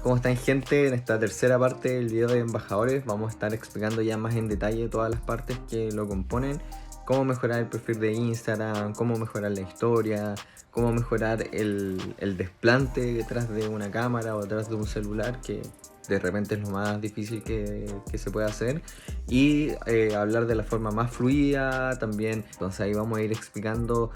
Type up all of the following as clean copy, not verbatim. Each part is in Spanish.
¿Cómo están, gente? En esta tercera parte del video de embajadores vamos a estar explicando ya más en detalle todas las partes que lo componen, cómo mejorar el perfil de Instagram, cómo mejorar la historia, cómo mejorar el desplante detrás de una cámara o detrás de un celular, que de repente es lo más difícil que se puede hacer, y hablar de la forma más fluida también. Entonces ahí vamos a ir explicando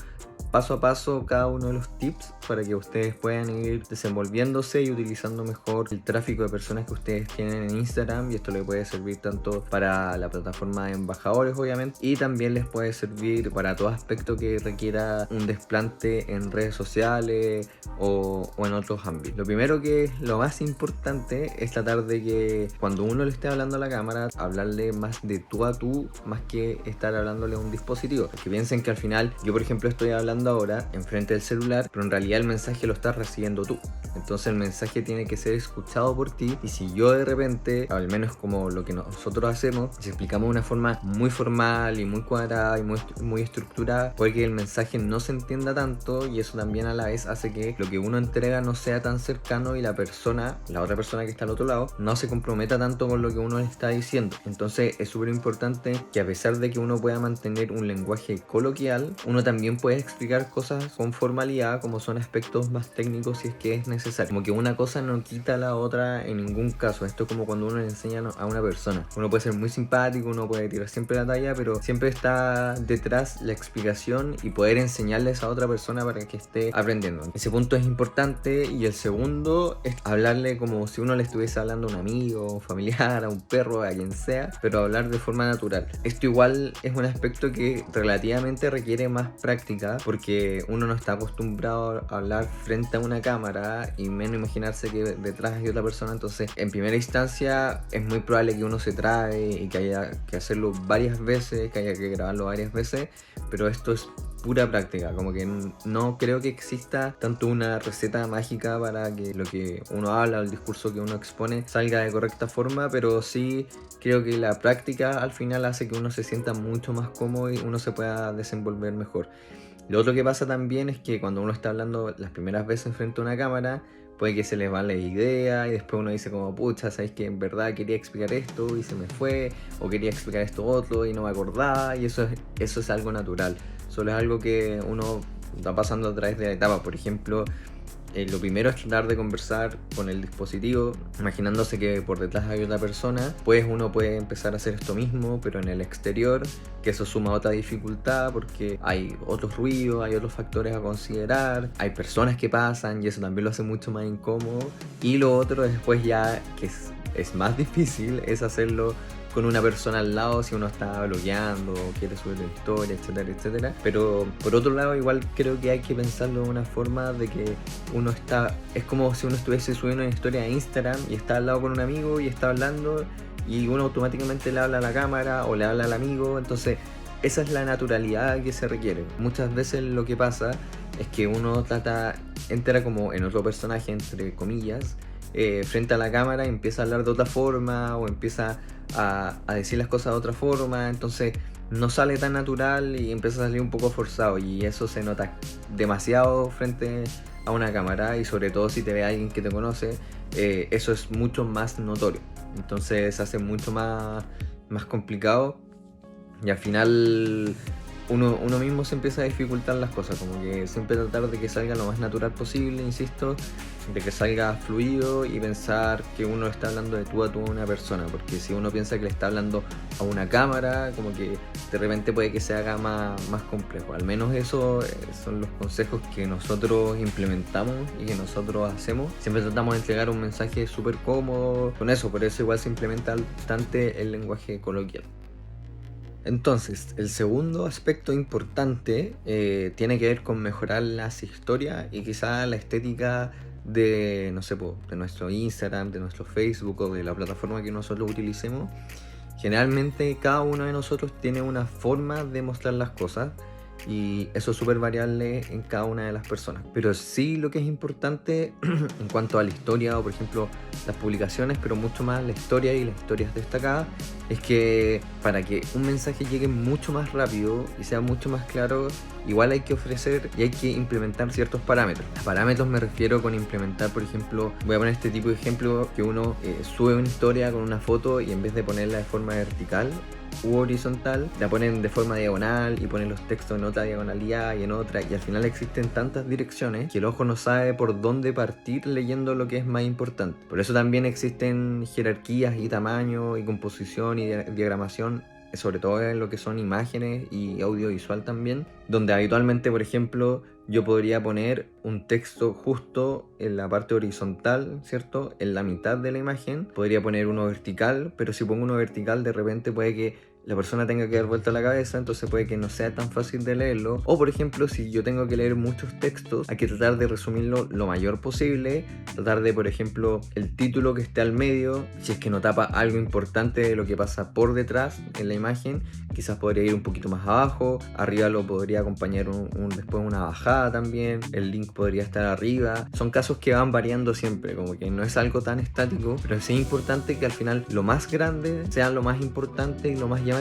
paso a paso cada uno de los tips para que ustedes puedan ir desenvolviéndose y utilizando mejor el tráfico de personas que ustedes tienen en Instagram, y esto les puede servir tanto para la plataforma de embajadores, obviamente, y también les puede servir para todo aspecto que requiera un desplante en redes sociales o en otros ámbitos. Lo primero, que es lo más importante, es tratar de que cuando uno le esté hablando a la cámara, hablarle más de tú a tú, más que estar hablándole a un dispositivo. Que piensen que al final, yo por ejemplo estoy hablando ahora enfrente del celular, pero en realidad el mensaje lo estás recibiendo tú. Entonces el mensaje tiene que ser escuchado por ti, y si yo de repente, al menos como lo que nosotros hacemos, si explicamos de una forma muy formal y muy cuadrada y muy estructurada, puede que el mensaje no se entienda tanto, y eso también a la vez hace que lo que uno entrega no sea tan cercano y la otra persona que está al otro lado, no se comprometa tanto con lo que uno le está diciendo. Entonces es súper importante que, a pesar de que uno pueda mantener un lenguaje coloquial, uno también puede explicar cosas con formalidad, como son aspectos más técnicos, si es que es necesario. Como que una cosa no quita la otra en ningún caso. Esto es como cuando uno le enseña a una persona. Uno puede ser muy simpático, uno puede tirar siempre la talla, pero siempre está detrás la explicación y poder enseñarles a otra persona para que esté aprendiendo. Ese punto es importante. Y el segundo es hablarle como si uno le estuviese hablando a un amigo, un familiar, a un perro, a quien sea, pero hablar de forma natural. Esto igual es un aspecto que relativamente requiere más práctica, porque uno no está acostumbrado a hablar frente a una cámara, y menos imaginarse que detrás hay otra persona. Entonces, en primera instancia, es muy probable que uno se trabe y que haya que hacerlo varias veces, que haya que grabarlo varias veces, pero esto es pura práctica. Como que no creo que exista tanto una receta mágica para que lo que uno habla, el discurso que uno expone, salga de correcta forma, pero sí creo que la práctica al final hace que uno se sienta mucho más cómodo y uno se pueda desenvolver mejor. Lo otro que pasa también es que cuando uno está hablando las primeras veces frente a una cámara, puede que se les va la idea y después uno dice como, pucha, sabéis que en verdad quería explicar esto y se me fue, o quería explicar esto otro y no me acordaba, y eso es algo natural. Solo es algo que uno va pasando a través de la etapa. Por ejemplo, lo primero es tratar de conversar con el dispositivo, imaginándose que por detrás hay otra persona. Pues uno puede empezar a hacer esto mismo, pero en el exterior, que eso suma otra dificultad porque hay otros ruidos, hay otros factores a considerar, hay personas que pasan y eso también lo hace mucho más incómodo. Y lo otro después, ya que es más difícil, es hacerlo con una persona al lado si uno está blogueando, quiere subir la historia, etcétera, etcétera. Pero por otro lado, igual creo que hay que pensarlo de una forma de que es como si uno estuviese subiendo una historia a Instagram y está al lado con un amigo y está hablando, y uno automáticamente le habla a la cámara o le habla al amigo. Entonces esa es la naturalidad que se requiere. Muchas veces lo que pasa es que uno entra como en otro personaje, entre comillas, frente a la cámara, y empieza a hablar de otra forma o empieza a decir las cosas de otra forma. Entonces no sale tan natural y empieza a salir un poco forzado, y eso se nota demasiado frente a una cámara, y sobre todo si te ve alguien que te conoce, eso es mucho más notorio. Entonces se hace mucho más complicado, y al final uno mismo se empieza a dificultar las cosas. Como que siempre tratar de que salga lo más natural posible, insisto, de que salga fluido, y pensar que uno está hablando de tú a tú a una persona, porque si uno piensa que le está hablando a una cámara, como que de repente puede que se haga más complejo. Al menos eso son los consejos que nosotros implementamos y que nosotros hacemos. Siempre tratamos de entregar un mensaje súper cómodo con eso, por eso igual se implementa bastante el lenguaje coloquial. Entonces, el segundo aspecto importante tiene que ver con mejorar las historias y quizá la estética de, no sé, de nuestro Instagram, de nuestro Facebook o de la plataforma que nosotros utilicemos. Generalmente cada uno de nosotros tiene una forma de mostrar las cosas, y eso es súper variable en cada una de las personas. Pero sí lo que es importante en cuanto a la historia o por ejemplo las publicaciones, pero mucho más la historia y las historias destacadas, es que para que un mensaje llegue mucho más rápido y sea mucho más claro, igual hay que ofrecer y hay que implementar ciertos parámetros. A parámetros me refiero con implementar, por ejemplo, voy a poner este tipo de ejemplo, que uno sube una historia con una foto y en vez de ponerla de forma vertical u horizontal, la ponen de forma diagonal y ponen los textos en otra diagonalidad y en otra, y al final existen tantas direcciones que el ojo no sabe por dónde partir leyendo lo que es más importante. Por eso también existen jerarquías y tamaño y composición y diagramación, sobre todo en lo que son imágenes y audiovisual también, donde habitualmente, por ejemplo, yo podría poner un texto justo en la parte horizontal, ¿cierto? En la mitad de la imagen. Podría poner uno vertical, pero si pongo uno vertical, de repente puede que la persona tenga que dar vuelta la cabeza, entonces puede que no sea tan fácil de leerlo. O por ejemplo, si yo tengo que leer muchos textos, hay que tratar de resumirlo lo mayor posible, tratar de, por ejemplo, el título que esté al medio, si es que no tapa algo importante de lo que pasa por detrás en la imagen, quizás podría ir un poquito más abajo, arriba lo podría acompañar después una bajada también, el link podría estar arriba. Son casos que van variando siempre, como que no es algo tan estático, pero sí es importante que al final lo más grande sea lo más importante y lo más llamativo,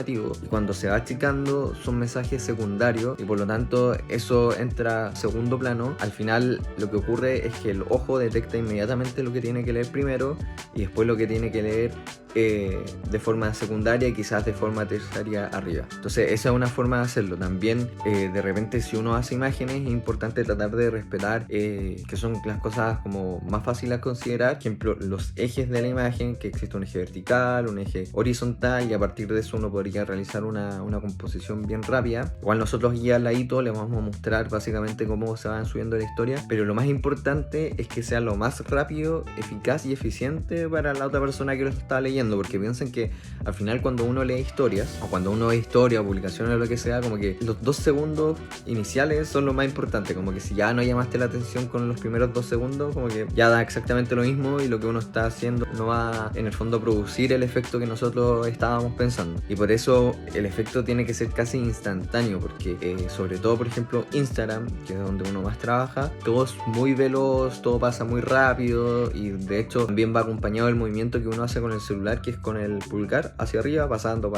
y cuando se va achicando son mensajes secundarios y por lo tanto eso entra a segundo plano. Al final lo que ocurre es que el ojo detecta inmediatamente lo que tiene que leer primero y después lo que tiene que leer de forma secundaria y quizás de forma terciaria arriba. Entonces esa es una forma de hacerlo. También de repente si uno hace imágenes es importante tratar de respetar que son las cosas como más fáciles a considerar. Por ejemplo, los ejes de la imagen, que existe un eje vertical, un eje horizontal, y a partir de eso uno podría realizar una composición bien rápida. Igual nosotros aquí al ladito les vamos a mostrar básicamente cómo se van subiendo la historia, pero lo más importante es que sea lo más rápido, eficaz y eficiente para la otra persona que lo está leyendo, porque piensen que al final cuando uno lee historias, o cuando uno ve historia o publicaciones o lo que sea, como que los 2 segundos iniciales son lo más importante, como que si ya no llamaste la atención con los primeros 2 segundos, como que ya da exactamente lo mismo y lo que uno está haciendo no va en el fondo a producir el efecto que nosotros estábamos pensando. Y por eso el efecto tiene que ser casi instantáneo, porque sobre todo por ejemplo Instagram, que es donde uno más trabaja, todo es muy veloz, todo pasa muy rápido, y de hecho también va acompañado del movimiento que uno hace con el celular, que es con el pulgar hacia arriba, pasando,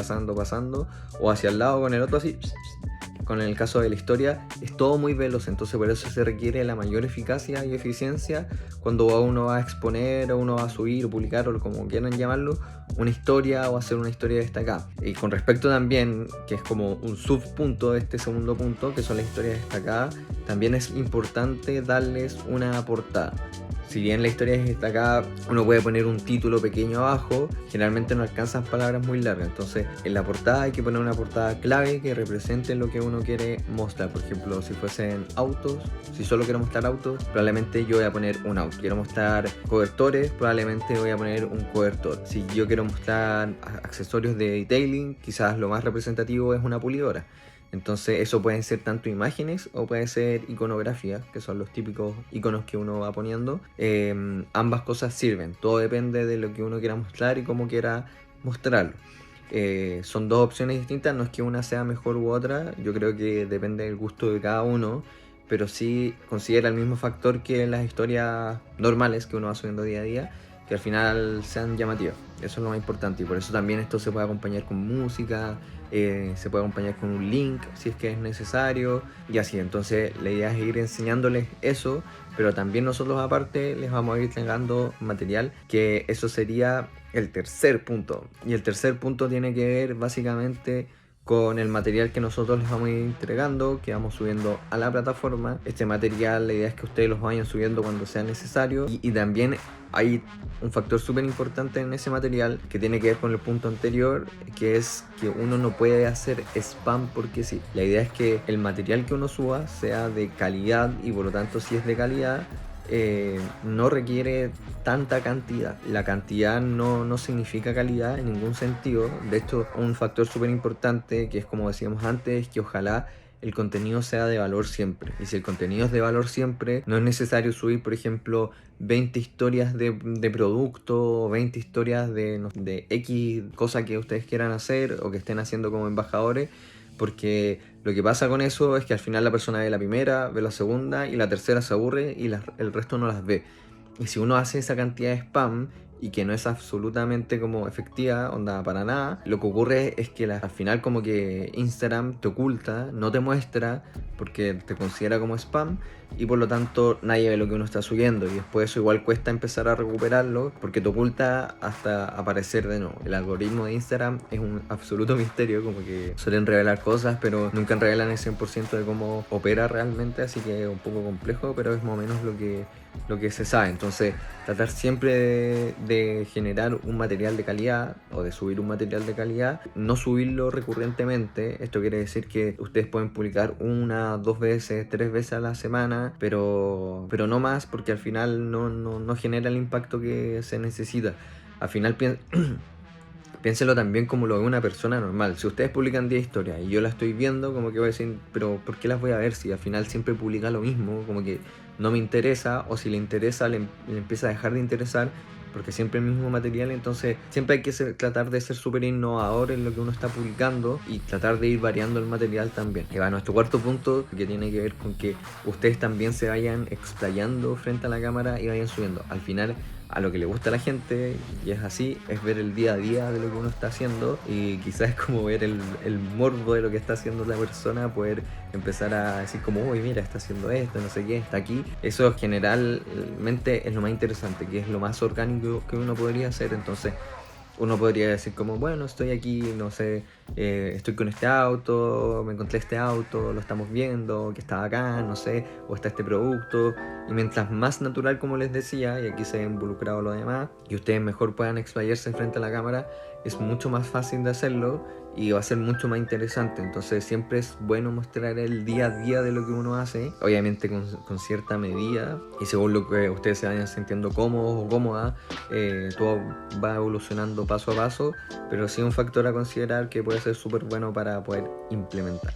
o hacia el lado con el otro así. Con el caso de la historia es todo muy veloz, entonces por eso se requiere la mayor eficacia y eficiencia cuando uno va a exponer o uno va a subir o publicar o como quieran llamarlo una historia o hacer una historia destacada. Y con respecto también, que es como un subpunto de este segundo punto, que son las historias destacadas, también es importante darles una portada. Si bien la historia es destacada, uno puede poner un título pequeño abajo, generalmente no alcanzan palabras muy largas, entonces en la portada hay que poner una portada clave que represente lo que uno quiere mostrar. Por ejemplo, si fuesen autos, si solo quiero mostrar autos, probablemente yo voy a poner un auto. Quiero mostrar cobertores, probablemente voy a poner un cobertor. Si yo quiero mostrar accesorios de detailing, quizás lo más representativo es una pulidora. Entonces eso pueden ser tanto imágenes o puede ser iconografía, que son los típicos iconos que uno va poniendo. Ambas cosas sirven, todo depende de lo que uno quiera mostrar y cómo quiera mostrarlo. Son dos opciones distintas, no es que una sea mejor u otra, yo creo que depende del gusto de cada uno, pero sí considera el mismo factor que las historias normales que uno va subiendo día a día, que al final sean llamativas. Eso es lo más importante, y por eso también esto se puede acompañar con música, se puede acompañar con un link si es que es necesario, y así. Entonces la idea es ir enseñándoles eso, pero también nosotros aparte les vamos a ir entregando material, que eso sería el tercer punto. Y el tercer punto tiene que ver básicamente con el material que nosotros les vamos a ir entregando, que vamos subiendo a la plataforma. Este material, la idea es que ustedes los vayan subiendo cuando sea necesario, y también hay un factor súper importante en ese material que tiene que ver con el punto anterior, que es que uno no puede hacer spam porque sí. La idea es que el material que uno suba sea de calidad, y por lo tanto si es de calidad no requiere tanta cantidad. La cantidad no significa calidad en ningún sentido. De hecho, un factor súper importante, que es como decíamos antes, es que ojalá el contenido sea de valor siempre. Y si el contenido es de valor siempre, no es necesario subir, por ejemplo, 20 historias de producto, o 20 historias de X cosa que ustedes quieran hacer o que estén haciendo como embajadores, porque lo que pasa con eso es que al final la persona ve la primera, ve la segunda y la tercera se aburre y el resto no las ve. Y si uno hace esa cantidad de spam y que no es absolutamente como efectiva, onda para nada, lo que ocurre es que al final como que Instagram te oculta, no te muestra porque te considera como spam y por lo tanto nadie ve lo que uno está subiendo, y después eso igual cuesta empezar a recuperarlo porque te oculta hasta aparecer de nuevo. El algoritmo de Instagram es un absoluto misterio, como que suelen revelar cosas pero nunca revelan el 100% de cómo opera realmente, así que es un poco complejo, pero es más o menos lo que se sabe. Entonces tratar siempre de generar un material de calidad o de subir un material de calidad, no subirlo recurrentemente. Esto quiere decir que ustedes pueden publicar 1, 2 veces, 3 veces a la semana, pero no más, porque al final no genera el impacto que se necesita. Al final piénselo también como lo ve una persona normal. Si ustedes publican 10 historias y yo la estoy viendo, como que voy a decir, pero ¿por qué las voy a ver si al final siempre publica lo mismo? Como que no me interesa, o si le interesa le empieza a dejar de interesar porque siempre el mismo material. Entonces siempre hay que tratar de ser súper innovador en lo que uno está publicando y tratar de ir variando el material también. Y va nuestro cuarto punto, que tiene que ver con que ustedes también se vayan explayando frente a la cámara y vayan subiendo. Al final, a lo que le gusta a la gente, y es así, es ver el día a día de lo que uno está haciendo, y quizás es como ver el morbo de lo que está haciendo la persona, poder empezar a decir como, uy, mira, está haciendo esto, no sé qué, está aquí. Eso generalmente es lo más interesante, que es lo más orgánico que uno podría hacer. Entonces uno podría decir como, bueno, estoy aquí, no sé, estoy con este auto, me encontré este auto, lo estamos viendo, que está acá, no sé, o está este producto. Y mientras más natural, como les decía, y aquí se ha involucrado lo demás, y ustedes mejor puedan explayarse frente a la cámara, es mucho más fácil de hacerlo y va a ser mucho más interesante. Entonces siempre es bueno mostrar el día a día de lo que uno hace, obviamente con cierta medida y según lo que ustedes se vayan sintiendo cómodos o cómodas. Todo va evolucionando paso a paso, pero sí un factor a considerar que puede ser súper bueno para poder implementar.